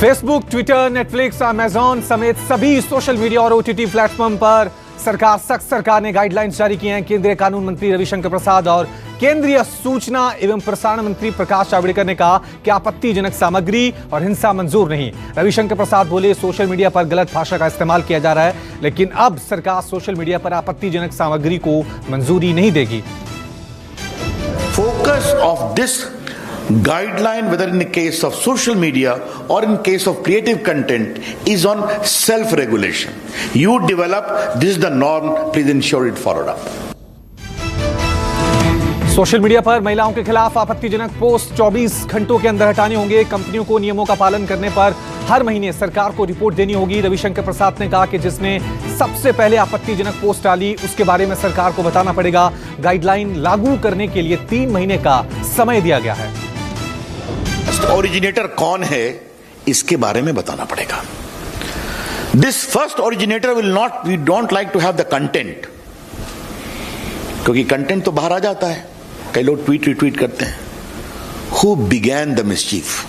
Facebook, Twitter, Netflix, Amazon समेत सभी social media और ओटीटी प्लेटफॉर्म पर सरकार ने गाइडलाइंस जारी की हैं। केंद्रीय कानून मंत्री रविशंकर प्रसाद और केंद्रीय सूचना एवं प्रसारण मंत्री प्रकाश जावड़ेकर ने कहा कि आपत्तिजनक सामग्री और हिंसा मंजूर नहीं। रविशंकर प्रसाद बोले, सोशल मीडिया पर गलत भाषा का इस्तेमाल किया जा रहा है, लेकिन अब सरकार सोशल मीडिया पर आपत्तिजनक सामग्री को मंजूरी नहीं देगी। Focus of this guideline, whether in the case of social media or in case of creative content, is on self-regulation. You develop, this is the norm, please ensure it followed up. Social media पर महिलाओं के खिलाफ आपत्तिजनक post 24 घंटों के अंदर हटाने होंगे। कंपनियों को नियमों का पालन करने पर हर महीने सरकार को रिपोर्ट देनी होगी। रविशंकर प्रसाद ने कहा कि जिसने सबसे पहले आपत्तिजनक पोस्ट डाली उसके बारे में सरकार को बताना पड़ेगा। गाइडलाइन लागू करने के लिए 3 महीने का समय दिया गया है। ओरिजिनेटर कौन है इसके बारे में बताना पड़ेगा। This first originator will not, we don't like to have the content, क्योंकि कंटेंट तो बाहर आ जाता है, कई लोग ट्वीट रिट्वीट करते हैं। Who began the mischief?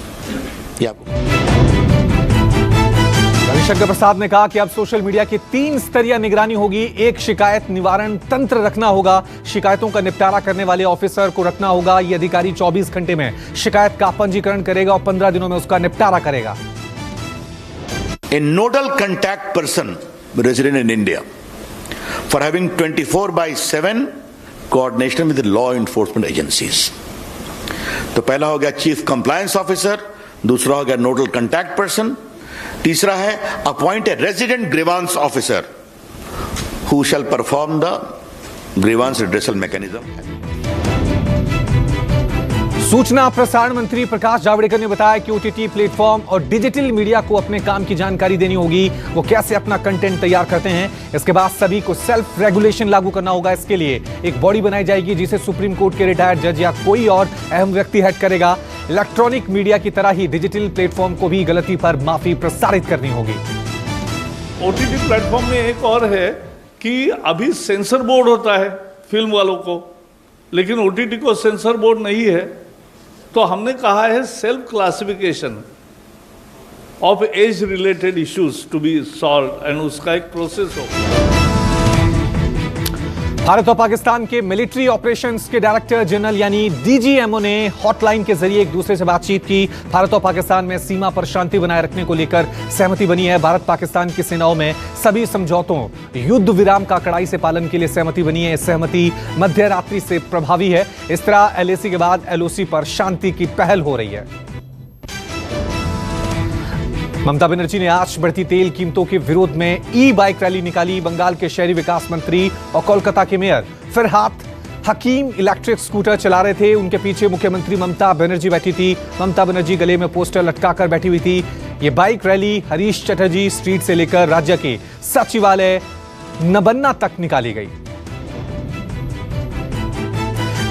Ravishankar Prasad ने कहा कि अब सोशल मीडिया की 3 स्तरीय निगरानी होगी। एक शिकायत निवारण तंत्र रखना होगा, शिकायतों का निपटारा करने वाले ऑफिसर को रखना होगा। यह अधिकारी 24 घंटे में शिकायत का पंजीकरण करेगा और 15 दिनों में उसका निपटारा करेगा। A nodal contact person resident in India for having 24/7 coordination with the law enforcement agencies. तो पहला हो गया चीफ कंप्लायंस ऑफिसर, दूसरा हो गया नोडल कंटैक्ट पर्सन, तीसरा है appoint a resident grievance officer who shall perform the grievance redressal mechanism. सूचना प्रसारण मंत्री प्रकाश जावड़ेकर ने बताया कि ओटीटी प्लेटफॉर्म और डिजिटल मीडिया को अपने काम की जानकारी देनी होगी, वो कैसे अपना कंटेंट तैयार करते हैं। इसके बाद सभी को सेल्फ रेगुलेशन लागू करना होगा। इसके लिए एक बॉडी बनाई जाएगी जिसे सुप्रीम कोर्ट के रिटायर्ड जज या कोई और अहम व्यक्ति हेड करेगा। इलेक्ट्रॉनिक मीडिया की तरह ही डिजिटल प्लेटफॉर्म को भी गलती पर माफी प्रसारित करनी होगी। ओटीटी प्लेटफॉर्म में एक और है कि अभी सेंसर बोर्ड होता है फिल्म वालों को, लेकिन ओटीटी को सेंसर बोर्ड नहीं है। तो हमने कहा है self classification of age related issues to be solve and उसका एक प्रोसेस हो। भारत और पाकिस्तान के मिलिट्री ऑपरेशंस के डायरेक्टर जनरल यानी डीजीएमओ ने हॉटलाइन के जरिए एक दूसरे से बातचीत की। भारत और पाकिस्तान में सीमा पर शांति बनाए रखने को लेकर सहमति बनी है। भारत पाकिस्तान की सेनाओं में सभी समझौतों, युद्ध विराम का कड़ाई से पालन के लिए सहमति बनी है। सहमति मध्य रात्रि से प्रभावी है। इस तरह एलएसी के बाद एलओसी पर शांति की पहल हो रही है। ममता बनर्जी ने आज बढ़ती तेल कीमतों के विरोध में ई बाइक रैली निकाली। बंगाल के शहरी विकास मंत्री और कोलकाता के mayor Firhad Hakim electric scooter चला रहे थे। उनके पीछे मुख्यमंत्री ममता बनर्जी बैठी थी। ममता बनर्जी गले में पोस्टर लटकाकर बैठी हुई थी। ये bike rally Harish Chatterjee street से लेकर राज्य के सचिवालय नबन्ना तक निकाली गई।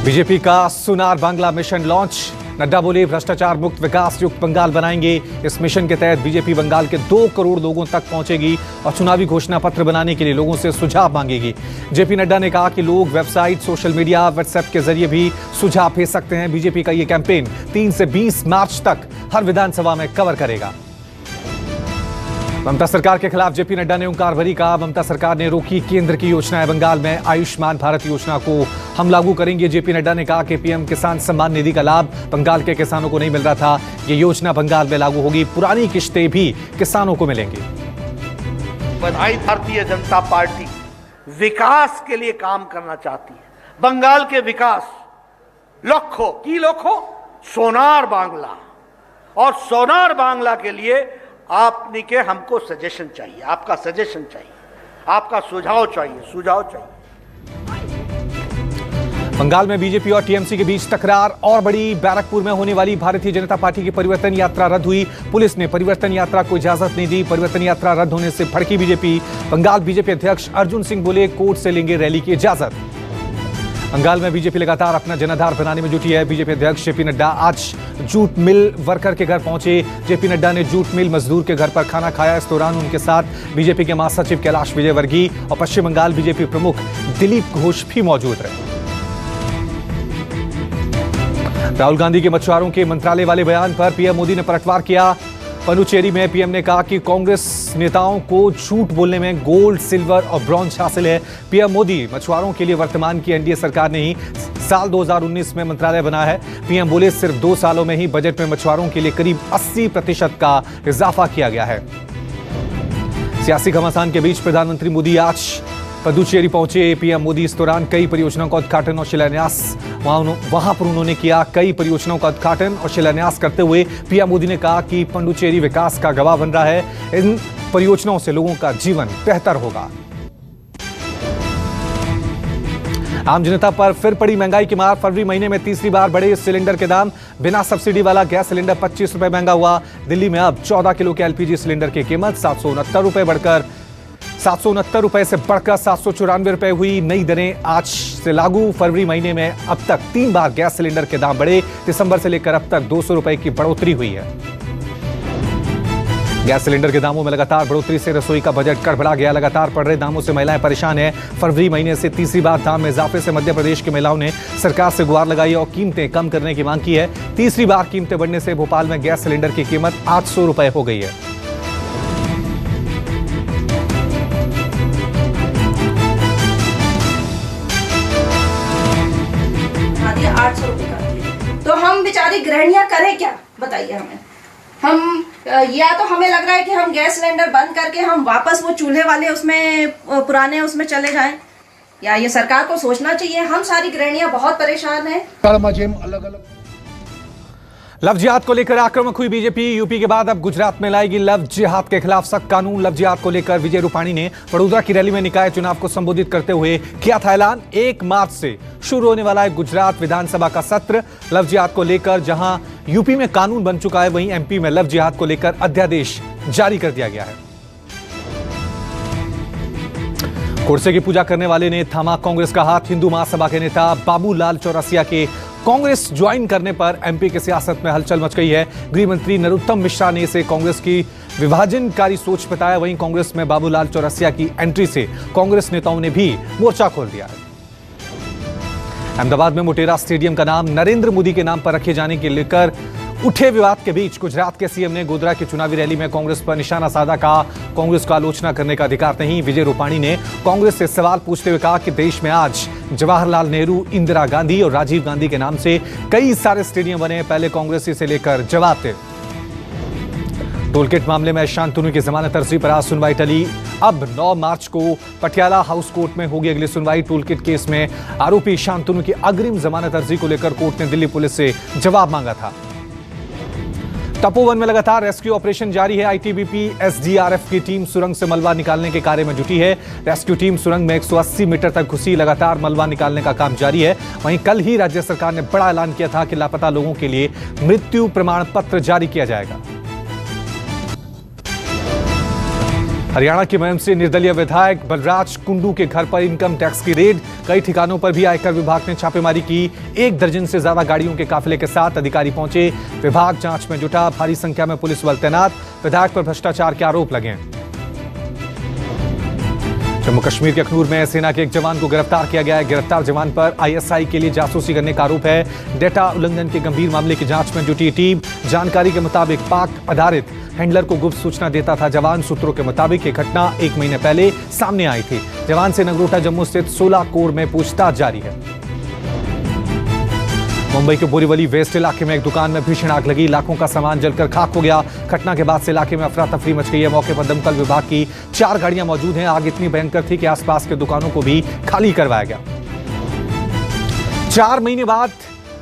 बीजेपी का सुनार बांग्ला मिशन लॉन्च। नड्डा बोले, भ्रष्टाचार मुक्त विकास युक्त बंगाल बनाएंगे। इस मिशन के तहत बीजेपी बंगाल के 2 करोड़ लोगों तक पहुंचेगी और चुनावी घोषणा पत्र बनाने के लिए लोगों से सुझाव मांगेगी। जेपी नड्डा ने कहा कि लोग वेबसाइट, सोशल मीडिया, व्हाट्सएप के जरिए भी सुझाव भेज सकते हैं। बीजेपी का यह कैंपेन 3 से 20 मार्च तक हर विधानसभा में कवर करेगा। ममता सरकार के खिलाफ जेपी नड्डा ने ओंकार भरी कहा, ममता सरकार ने रोकी केंद्र की योजनाएं। बंगाल में आयुष्मान भारत योजना को हम लागू करेंगे। जेपी नड्डा ने कहा कि पीएम किसान सम्मान निधि का लाभ बंगाल के किसानों को नहीं मिल रहा था, ये योजना बंगाल में लागू होगी। पुरानी किश्तें भी किसानों को मिलेंगी। बधाई, भारतीय जनता पार्टी विकास के लिए काम करना चाहती है। बंगाल के विकास लक्ष्य की लक्ष्य सोनार बांग्ला, और सोनार बांग्ला के लिए आपने के हमको सजेशन चाहिए, आपका सजेशन चाहिए, आपका सुझाव चाहिए। बंगाल में बीजेपी और टीएमसी के बीच तकरार और बड़ी। बैरकपुर में होने वाली भारतीय जनता पार्टी की परिवर्तन यात्रा रद्द हुई। पुलिस ने परिवर्तन यात्रा को इजाजत नहीं दी। परिवर्तन यात्रा रद्द होने से भड़की बीजेपी। बंगाल बीजेपी अध्यक्ष अर्जुन सिंह बोले, कोर्ट से लेंगे रैली की इजाजत। बंगाल में बीजेपी लगातार अपना जनाधार बनाने में जुटी है। बीजेपी अध्यक्ष जेपी नड्डा आज जूट मिल वर्कर के घर पहुंचे। जेपी नड्डा ने जूट मिल मजदूर के घर पर खाना खाया। इस दौरान उनके साथ बीजेपी के महासचिव कैलाश विजयवर्गीय और पश्चिम बंगाल बीजेपी प्रमुख दिलीप घोष भी मौजूद रहे। राहुल गांधी के मछुआरों के मंत्रालय वाले बयान पर पीएम मोदी ने पलटवार किया। पुडुचेरी में पीएम ने कहा कि कांग्रेस नेताओं को झूठ बोलने में गोल्ड, सिल्वर और ब्रॉन्ज हासिल है। पीएम मोदी मछुआरों के लिए वर्तमान की एनडीए सरकार ने ही साल 2019 में मंत्रालय बनाया है। पीएम बोले सिर्फ 2 सालों में ही बजट में मछुआरों के लिए करीब 80% का इजाफा किया गया है। सियासी घमासान के बीच प्रधानमंत्री मोदी आज पुडुचेरी पहुंचे। पीएम मोदी इस दौरान कई परियोजनाओं का उद्घाटन और शिलान्यास वहां पर उन्होंने किया। कई परियोजनाओं का उद्घाटन और शिलान्यास करते हुए पीएम मोदी ने कहा कि पुडुचेरी विकास का गवाह बन रहा है। इन परियोजनाओं से लोगों का जीवन बेहतर होगा। आम जनता पर फिर पड़ी महंगाई की मार। फरवरी महीने में तीसरी बार बढ़े सिलेंडर के दाम। बिना सब्सिडी वाला गैस सिलेंडर 25 रुपए महंगा हुआ। दिल्ली में अब 14 किलो के एलपीजी सिलेंडर की कीमत 769 रुपए से बढ़कर 794 रुपए हुई। नई दरें आज से लागू। फरवरी महीने में अब तक 3 बार गैस सिलेंडर के दाम बढ़े। दिसंबर से लेकर अब तक 200 रुपए की बढ़ोतरी हुई है। गैस सिलेंडर के दामों में लगातार बढ़ोतरी से रसोई का बजट गड़बड़ा गया। लगातार बढ़ रहे दामों से महिलाएं परेशान हैं। फरवरी महीने से तीसरी बार दाम में इजाफे से मध्य प्रदेश की महिलाओं ने सरकार से गुहार लगाई और कीमतें कम करने की मांग की है। तीसरी बार कीमतें बढ़ने से भोपाल में गैस सिलेंडर की कीमत 800 रुपए हो गई है। आधी 800 रुपए का, तो हम बेचारी गृहिणियां करें क्या, बताइए हमें। हम या तो हमें लग रहा है कि हम गैस सिलेंडर बंद करके हम वापस वो चूल्हे वाले उसमें पुराने उसमें चले जाएं, या ये सरकार को सोचना चाहिए। हम सारी गृहिणियां बहुत परेशान हैं। लव जिहाद को लेकर आक्रामक हुई बीजेपी। यूपी के बाद अब गुजरात में लाएगी लव जिहाद के खिलाफ सख्त कानून। लव जिहाद को लेकर विजय रूपाणी ने वडोदरा की रैली में निकाय चुनाव को संबोधित करते हुए किया था ऐलान। 1 मार्च से शुरू होने वाला है गुजरात विधानसभा का सत्र। लव जिहाद को लेकर जहां यूपी में कानून बन चुका है, वहीं एमपी में लव जिहाद को लेकर अध्यादेश जारी कर दिया गया है। कोरसे की पूजा करने वाले ने थामा कांग्रेस का हाथ। हिंदू महासभा के नेता बाबूलाल चौरसिया के कांग्रेस ज्वाइन करने पर एमपी की सियासत में हलचल मच गई है। गृह मंत्री नरोत्तम मिश्रा ने इसे कांग्रेस की विभाजनकारी सोच बताया। वहीं कांग्रेस में बाबूलाल चौरसिया की एंट्री से कांग्रेस नेताओं ने भी मोर्चा खोल दिया है। अहमदाबाद में मोटेरा स्टेडियम का नाम नरेंद्र मोदी के नाम पर रखे जाने के लेकर उठे विवाद के बीच गुजरात के सीएम ने गोधरा की चुनावी रैली में कांग्रेस पर निशाना साधा। कहा कांग्रेस को आलोचना करने का अधिकार नहीं। विजय रूपाणी ने कांग्रेस से सवाल पूछते हुए कहा कि देश में आज जवाहरलाल नेहरू, इंदिरा गांधी और राजीव गांधी के नाम से कई सारे स्टेडियम बने। पहले कांग्रेस इसे लेकर जवाब दे। टोलगेट मामले में शांतनु की जमानत अर्जी पर आज सुनवाई टली। अब 9 मार्च को पटियाला हाउस कोर्ट में होगी अगली सुनवाई। टोलगेट केस में आरोपी शांतनु की अग्रिम जमानत अर्जी को लेकर कोर्ट ने दिल्ली पुलिस से जवाब मांगा था। तपोवन में लगातार रेस्क्यू ऑपरेशन जारी है। आईटीबीपी एसडीआरएफ की टीम सुरंग से मलबा निकालने के कार्य में जुटी है। रेस्क्यू टीम सुरंग में 180 मीटर तक घुसी। लगातार मलबा निकालने का काम जारी है। वहीं कल ही राज्य सरकार ने बड़ा ऐलान किया था कि लापता लोगों के लिए मृत्यु प्रमाण पत्र जारी किया जाएगा। हरियाणा की मुहिम से निर्दलीय विधायक बलराज कुंडू के घर पर इनकम टैक्स की रेड। कई ठिकानों पर भी आयकर विभाग ने छापेमारी की। 1 दर्जन से ज्यादा गाड़ियों के काफिले के साथ अधिकारी पहुंचे। विभाग जांच में जुटा। भारी संख्या में पुलिस बल तैनात। विधायक पर भ्रष्टाचार के आरोप लगे। जम्मू कश्मीर के अखनूर में सेना के एक जवान को गिरफ्तार किया गया है। गिरफ्तार जवान पर आईएसआई के लिए जासूसी करने का आरोप है। डेटा उल्लंघन के गंभीर मामले की जांच में जुटी टीम। जानकारी के मुताबिक पाक आधारित हैंडलर को गुप्त सूचना देता था जवान। सूत्रों के मुताबिक ये घटना 1 महीने पहले सामने आई थी। जवान से नगरोटा जम्मू स्थित 16 कोर में पूछताछ जारी है। मुंबई के बोरीवली वेस्ट इलाके में एक दुकान में भीषण आग लगी। लाखों का सामान जलकर खाक हो गया। घटना के बाद से इलाके में अफरा तफरी मच गई है। मौके पर दमकल विभाग की 4 गाड़ियां मौजूद हैं। आग इतनी भयंकर थी कि आसपास के दुकानों को भी खाली करवाया गया। 4 महीने बाद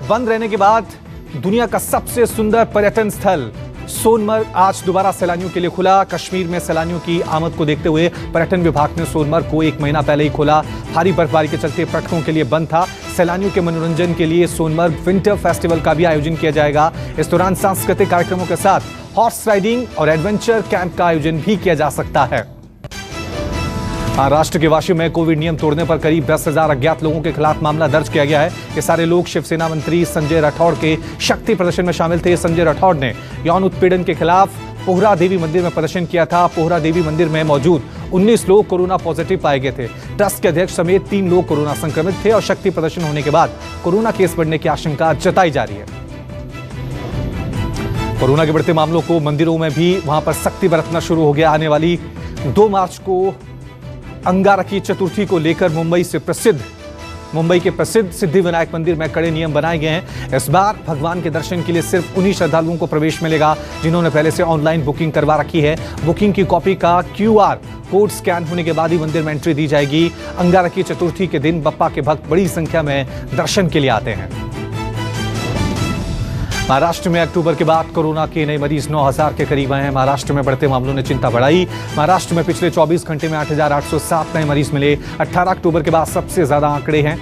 बंद रहने के बाद दुनिया का सबसे सुंदर पर्यटन स्थल सोनमर्ग आज दोबारा सैलानियों के लिए खुला। कश्मीर में सैलानियों की आमद को देखते हुए पर्यटन विभाग ने सोनमर्ग को 1 महीना पहले ही खोला। भारी बर्फबारी के चलते पर्यटकों के लिए बंद था। सैलानियों के मनोरंजन के लिए सोनमर्ग विंटर फेस्टिवल का भी आयोजन किया जाएगा। इस दौरान सांस्कृतिक कार्यक्रमों के साथ हॉर्स राइडिंग और एडवेंचर कैंप का आयोजन भी किया जा सकता है। महाराष्ट्र के वाशी में कोविड नियम तोड़ने पर करीब 10,000 अज्ञात लोगों के खिलाफ मामला दर्ज किया गया है। ये सारे लोग शिवसेना मंत्री संजय राठौड़ के शक्ति प्रदर्शन में शामिल थे। संजय राठौड़ ने यौन उत्पीड़न के खिलाफ पोहरा देवी मंदिर में प्रदर्शन किया था। पोहरा देवी मंदिर में मौजूद 19 लोग कोरोना पॉजिटिव पाए गए थे। ट्रस्ट के अध्यक्ष समेत 3 लोग कोरोना संक्रमित थे और शक्ति प्रदर्शन होने के बाद कोरोना केस बढ़ने की आशंका जताई जा रही है। कोरोना के बढ़ते मामलों को मंदिरों में भी वहां पर सख्ती बरतना शुरू हो गया। आने वाली 2 मार्च को अंगारकी चतुर्थी को लेकर मुंबई के प्रसिद्ध सिद्धिविनायक मंदिर में कड़े नियम बनाए गए हैं। इस बार भगवान के दर्शन के लिए सिर्फ उन्हीं श्रद्धालुओं को प्रवेश मिलेगा जिन्होंने पहले से ऑनलाइन बुकिंग करवा रखी है। बुकिंग की कॉपी का QR कोड स्कैन होने के बाद ही मंदिर में एंट्री दी जाएगी। अंगारकी चतुर्थी के दिन बप्पा के भक्त बड़ी संख्या में दर्शन के लिए आते हैं। महाराष्ट्र में अक्टूबर के बाद कोरोना के नए मरीज 9,000 के करीब आए हैं। महाराष्ट्र में बढ़ते मामलों ने चिंता बढ़ाई। महाराष्ट्र में पिछले 24 घंटे में 8,807 नए मरीज मिले। 18 अक्टूबर के बाद सबसे ज्यादा आंकड़े हैं।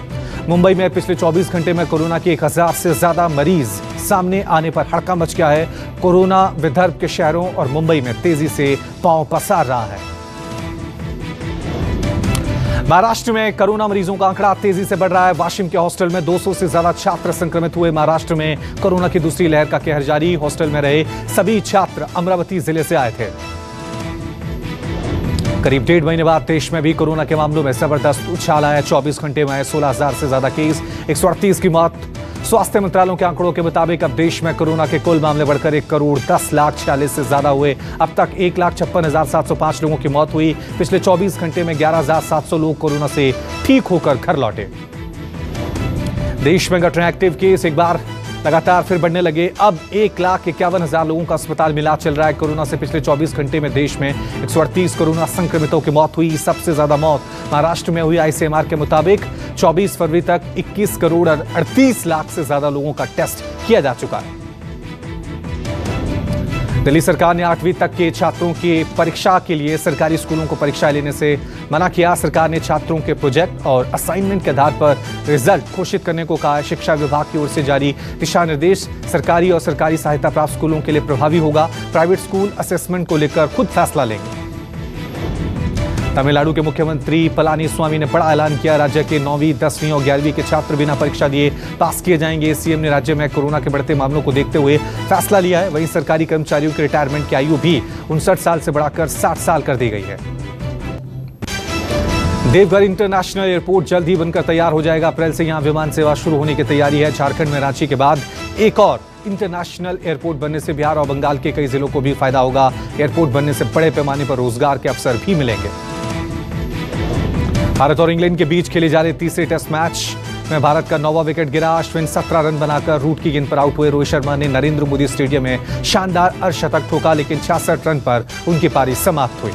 मुंबई में पिछले 24 घंटे में कोरोना के 1,000 से ज्यादा मरीज सामने आने पर हड़कंप मच गया है। कोरोना विदर्भ के शहरों और मुंबई में तेजी से पांव पसार रहा है। महाराष्ट्र में कोरोना मरीजों का आंकड़ा तेजी से बढ़ रहा है। वाशिम के हॉस्टल में 200 से ज्यादा छात्र संक्रमित हुए। महाराष्ट्र में कोरोना की दूसरी लहर का कहर जारी। हॉस्टल में रहे सभी छात्र अमरावती जिले से आए थे। करीब 1.5 महीने बाद देश में भी कोरोना के मामलों में जबरदस्त उछाल आया। 24 घंटे में 16,000 से ज्यादा केस, 138 की मौत। स्वास्थ्य मंत्रालय के आंकड़ों के मुताबिक अब देश में कोरोना के कुल मामले बढ़कर 1,10,40,000 से ज्यादा हुए। अब तक 1,56,705 लोगों की मौत हुई। पिछले 24 घंटे में 11,700 लोग कोरोना से ठीक होकर घर लौटे। देश में घट रहे एक्टिव केस एक बार लगातार फिर बढ़ने लगे। अब 1,51,000 लोगों का अस्पताल में इलाज चल रहा है। कोरोना से पिछले 24 घंटे में देश में 138 कोरोना संक्रमितों की मौत हुई। सबसे ज्यादा मौत महाराष्ट्र में हुई। ICMR के मुताबिक 24 फरवरी तक 21 करोड़ 38 लाख से ज्यादा लोगों का टेस्ट किया जा चुका है। दिल्ली सरकार ने 8वीं तक के छात्रों की परीक्षा के लिए सरकारी स्कूलों को परीक्षा लेने से मना किया। सरकार ने छात्रों के प्रोजेक्ट और असाइनमेंट के आधार पर रिजल्ट घोषित करने को कहा है। शिक्षा विभाग की ओर से जारी दिशा निर्देश सरकारी और सरकारी सहायता प्राप्त स्कूलों के लिए प्रभावी होगा। प्राइवेट स्कूल असेसमेंट को लेकर खुद फैसला लेंगे। तमिलनाडु के मुख्यमंत्री पलानीस्वामी ने बड़ा ऐलान किया। राज्य के 9वीं, 10वीं और 11वीं के छात्र बिना परीक्षा दिए पास किए जाएंगे। सीएम ने राज्य में कोरोना के बढ़ते मामलों को देखते हुए फैसला लिया है। वहीं सरकारी कर्मचारियों की रिटायरमेंट की आयु भी 59 साल से बढ़ाकर 60 साल कर दी गई है। देवघर इंटरनेशनल एयरपोर्ट जल्द ही बनकर तैयार हो जाएगा। अप्रैल से यहां विमान सेवा शुरू होने की तैयारी है। झारखंड में रांची के बाद एक और इंटरनेशनल एयरपोर्ट बनने से बिहार और बंगाल के कई जिलों को भी फायदा होगा। एयरपोर्ट बनने से बड़े पैमाने पर रोजगार के अवसर भी मिलेंगे। भारत और इंग्लैंड के बीच खेले जा रहे तीसरे टेस्ट मैच में भारत का 9वां विकेट गिरा। अश्विन 17 रन बनाकर रूट की गेंद पर आउट हुए। रोहित शर्मा ने नरेंद्र मोदी स्टेडियम में शानदार अर्धशतक ठोका, लेकिन 66 रन पर उनकी पारी समाप्त हुई।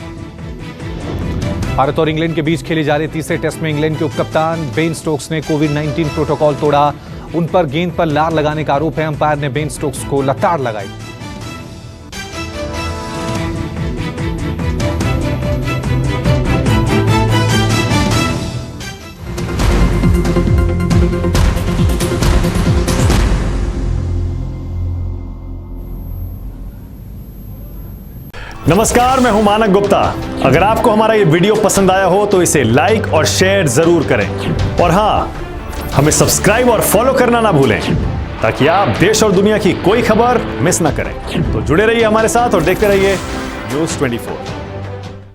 भारत और इंग्लैंड के बीच खेले जा रहे तीसरे टेस्ट में इंग्लैंड के उपकप्तान बेन स्टोक्स ने कोविड-19 प्रोटोकॉल तोड़ा। उन पर गेंद पर लार लगाने का आरोप है। अंपायर ने बेन स्टोक्स को लताड़ लगाई। नमस्कार, मैं हूं मानक गुप्ता। अगर आपको हमारा ये वीडियो पसंद आया हो तो इसे लाइक और शेयर जरूर करें। और हां, हमें सब्सक्राइब और फॉलो करना ना भूलें ताकि आप देश और दुनिया की कोई खबर मिस ना करें। तो जुड़े रहिए हमारे साथ और देखते रहिए News 24।